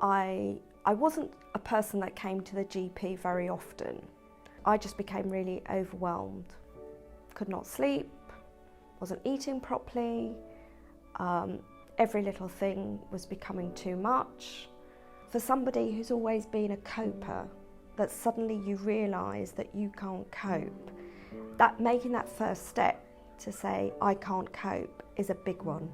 I wasn't a person that came to the GP very often. I just became really overwhelmed. Could not sleep, wasn't eating properly, every little thing was becoming too much. For somebody who's always been a coper, that suddenly you realise that you can't cope, that making that first step to say, I can't cope, is a big one.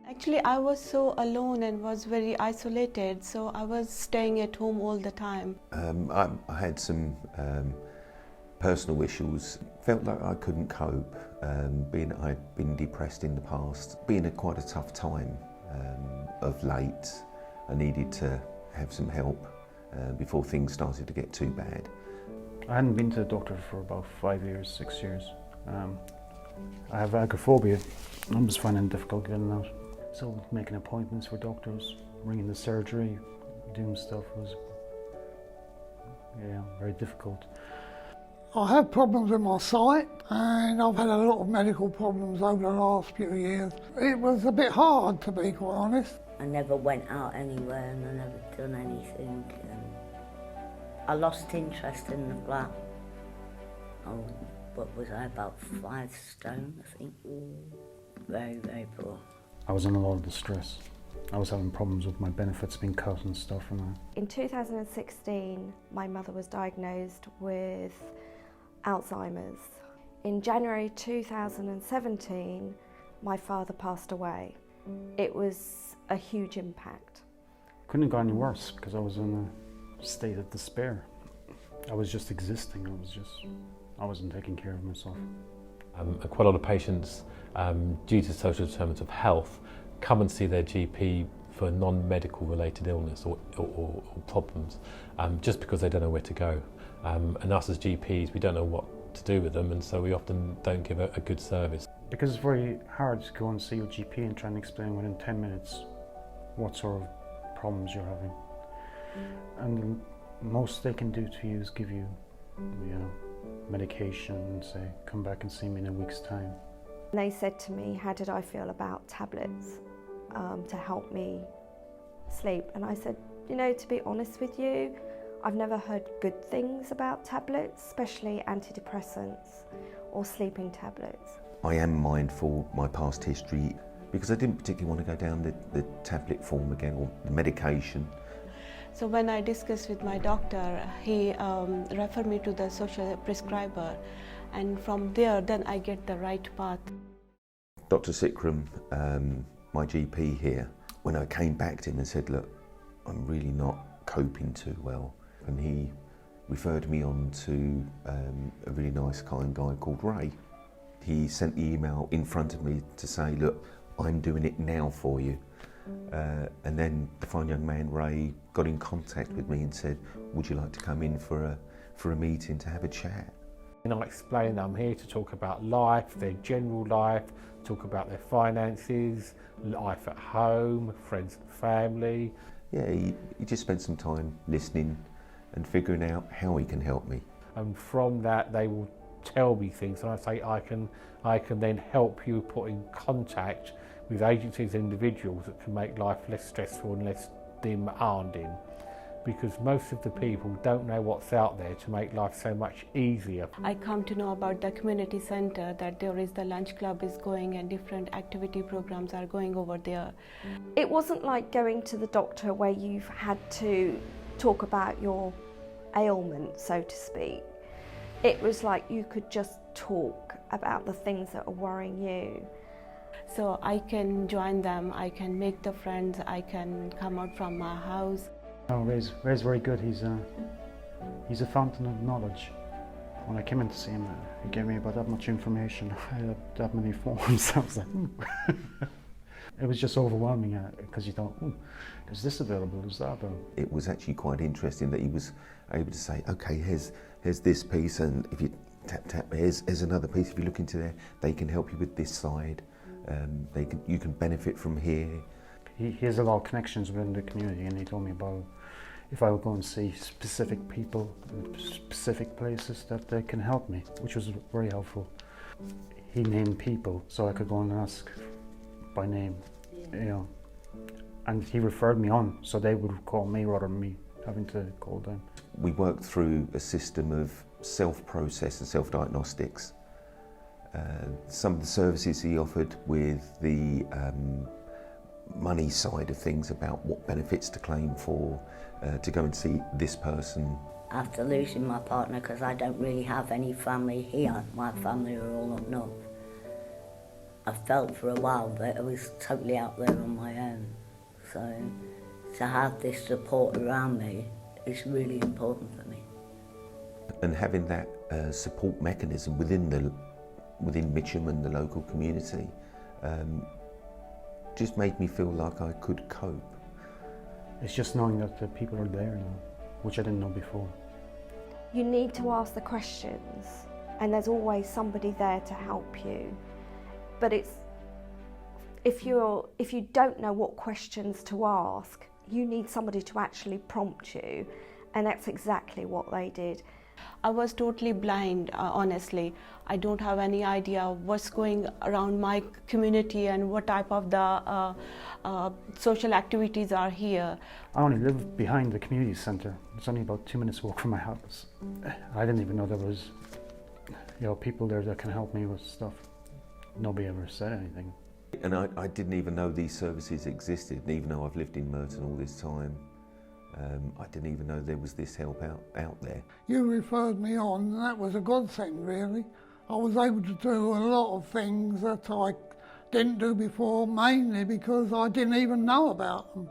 Actually, I was so alone and was very isolated, so I was staying at home all the time. I had some personal issues, felt like I couldn't cope, being I'd been depressed in the past, being quite a tough time of late. I needed to have some help before things started to get too bad. I hadn't been to the doctor for about 5 years, 6 years. I have agoraphobia. I'm just finding it difficult getting out. So making appointments for doctors, ringing the surgery, doing stuff was very difficult. I have problems with my sight, and I've had a lot of medical problems over the last few years. It was a bit hard, to be quite honest. I never went out anywhere and I never done anything. I lost interest in the flat. Oh, what was I, about 5 stone, I think. Very, very poor. I was in a lot of distress. I was having problems with my benefits being cut and stuff and that. In 2016, my mother was diagnosed with Alzheimer's. In January 2017, my father passed away. It was a huge impact. Couldn't have gone any worse because I was in a state of despair. I was just existing. I wasn't taking care of myself. Quite a lot of patients, due to social determinants of health, come and see their GP for non-medical related illness or problems, just because they don't know where to go. And us as GPs, we don't know what to do with them, and so we often don't give a good service. Because it's very hard to go and see your GP and try and explain within 10 minutes what sort of problems you're having. And the most they can do to you is give you, medication and say, come back and see me in a week's time. And they said to me, how did I feel about tablets to help me sleep? And I said, to be honest with you, I've never heard good things about tablets, especially antidepressants or sleeping tablets. I am mindful of my past history because I didn't particularly want to go down the tablet form again, or the medication. So when I discussed with my doctor, he referred me to the social prescriber, and from there then I get the right path. Dr. Sikram, my GP here, when I came back to him and said, look, I'm really not coping too well, and he referred me on to a really nice kind guy called Ray. He sent the email in front of me to say, look, I'm doing it now for you. And then the fine young man, Ray, got in contact with me and said, would you like to come in for a meeting to have a chat? And I explained that I'm here to talk about life, their general life, talk about their finances, life at home, friends and family. Yeah, he just spent some time listening and figuring out how he can help me. And from that they will tell me things, and I say I can then help you put in contact with agencies and individuals that can make life less stressful and less demanding, because most of the people don't know what's out there to make life so much easier. I come to know about the community center, that there is the lunch club is going and different activity programs are going over there. It wasn't like going to the doctor where you've had to talk about your ailment, so to speak. It was like you could just talk about the things that are worrying you. So I can join them, I can make the friends, I can come out from my house. Oh, Ray's very good. He's a fountain of knowledge. When I came in to see him, he gave me about that much information. I had that many forms. I was like, It was just overwhelming because you thought, is this available, is that available? It was actually quite interesting that he was able to say, okay, here's this piece, and if you tap, here's another piece. If you look into there, they can help you with this side. You can benefit from here. He has a lot of connections within the community, and he told me about if I would go and see specific people in specific places that they can help me, which was very helpful. he named people so I could go and ask by name, and he referred me on, so they would call me rather than me having to call them. We worked through a system of self-process and self-diagnostics. Some of the services he offered with the money side of things about what benefits to claim for, to go and see this person. After losing my partner, because I don't really have any family here, my family are all up north, I felt for a while that I was totally out there on my own. So to have this support around me is really important for me. And having that support mechanism within Mitcham and the local community just made me feel like I could cope. It's just knowing that the people are there now, which I didn't know before. You need to ask the questions, and there's always somebody there to help you. But if you don't know what questions to ask, you need somebody to actually prompt you, and that's exactly what they did. I was totally blind, honestly. I don't have any idea what's going around my community and what type of the social activities are here. I only live behind the community centre. It's only about 2 minutes walk from my house. I didn't even know there was, people there that can help me with stuff. Nobody ever said anything. And I didn't even know these services existed, and even though I've lived in Merton all this time, I didn't even know there was this help out there. You referred me on, and that was a godsend, really. I was able to do a lot of things that I didn't do before, mainly because I didn't even know about them.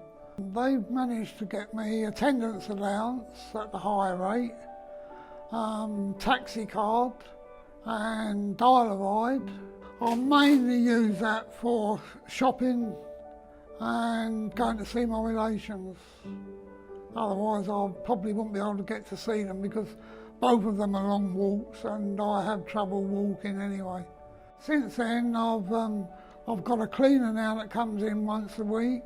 They've managed to get me attendance allowance at the higher rate, taxi card and dial-a-ride. I mainly use that for shopping and going to see my relations. Otherwise I probably wouldn't be able to get to see them because both of them are long walks and I have trouble walking anyway. Since then I've got a cleaner now that comes in once a week.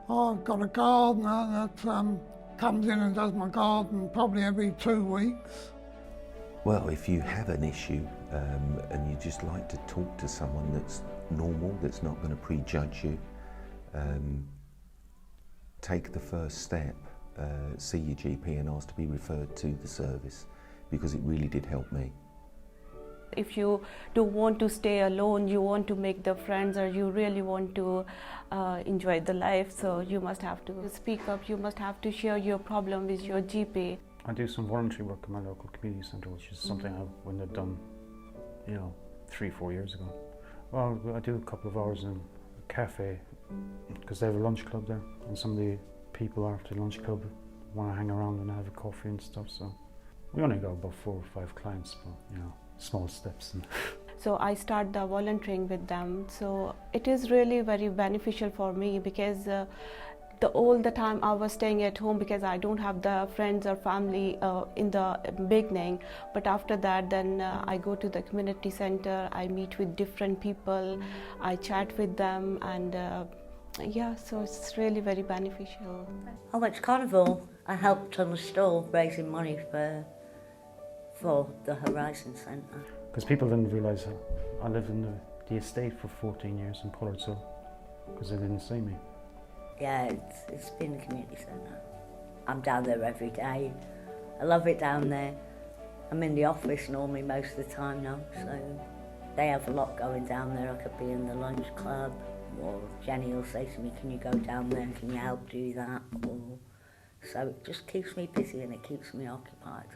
I've got a gardener that comes in and does my garden probably every 2 weeks. Well, if you have an issue and you just like to talk to someone that's normal, that's not going to prejudge you, take the first step. See your GP and ask to be referred to the service, because it really did help me. If you don't want to stay alone, you want to make the friends, or you really want to enjoy the life, so you must have to speak up, you must have to share your problem with your GP. I do some voluntary work in my local community centre, which is something I wouldn't have done, 3-4 years ago. Well, I do a couple of hours in a cafe, because they have a lunch club there, and some of the people after the lunch club want to hang around and have a coffee and stuff, so we only got about 4 or 5 clients, but small steps. So I start the volunteering with them, so it is really very beneficial for me, because all the time I was staying at home because I don't have the friends or family in the beginning, but after that then I go to the community center, I meet with different people, I chat with them, and so it's really very beneficial. I went to Carnival. I helped on the stall raising money for the Horizon Centre. Because people didn't realise I lived in the estate for 14 years in Pollard's Hill, because they didn't see me. Yeah, it's been the community centre. I'm down there every day. I love it down there. I'm in the office normally most of the time now, so they have a lot going down there. I could be in the lunch club, or Jenny will say to me, can you go down there, can you help do that? So it just keeps me busy and it keeps me occupied.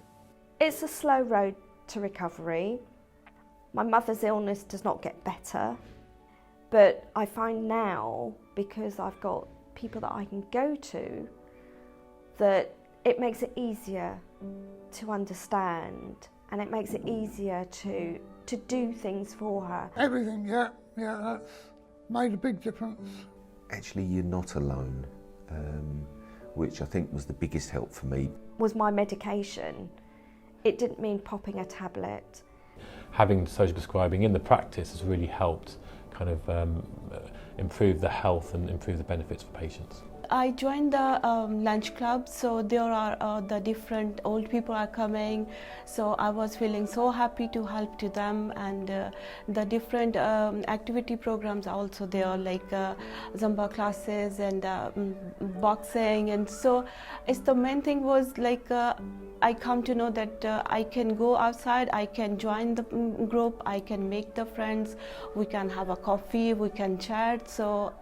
It's a slow road to recovery. My mother's illness does not get better, but I find now, because I've got people that I can go to, that it makes it easier to understand, and it makes it easier to do things for her. Everything, yeah, that's made a big difference. Actually, you're not alone, which I think was the biggest help for me. Was my medication. It didn't mean popping a tablet. Having social prescribing in the practice has really helped kind of improve the health and improve the benefits for patients. I joined the lunch club, so there are the different old people are coming, so I was feeling so happy to help to them, and the different activity programs are also there, like Zumba classes and boxing, and so it's the main thing was like I come to know that I can go outside, I can join the group, I can make the friends, we can have a coffee, we can chat. So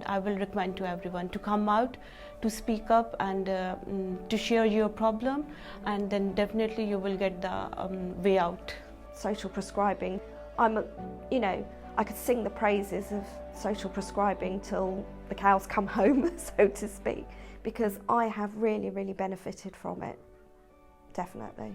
I will recommend to everyone to come out, to speak up, and to share your problem, and then definitely you will get the way out. Social prescribing, I could sing the praises of social prescribing till the cows come home, so to speak, because I have really, really benefited from it, definitely.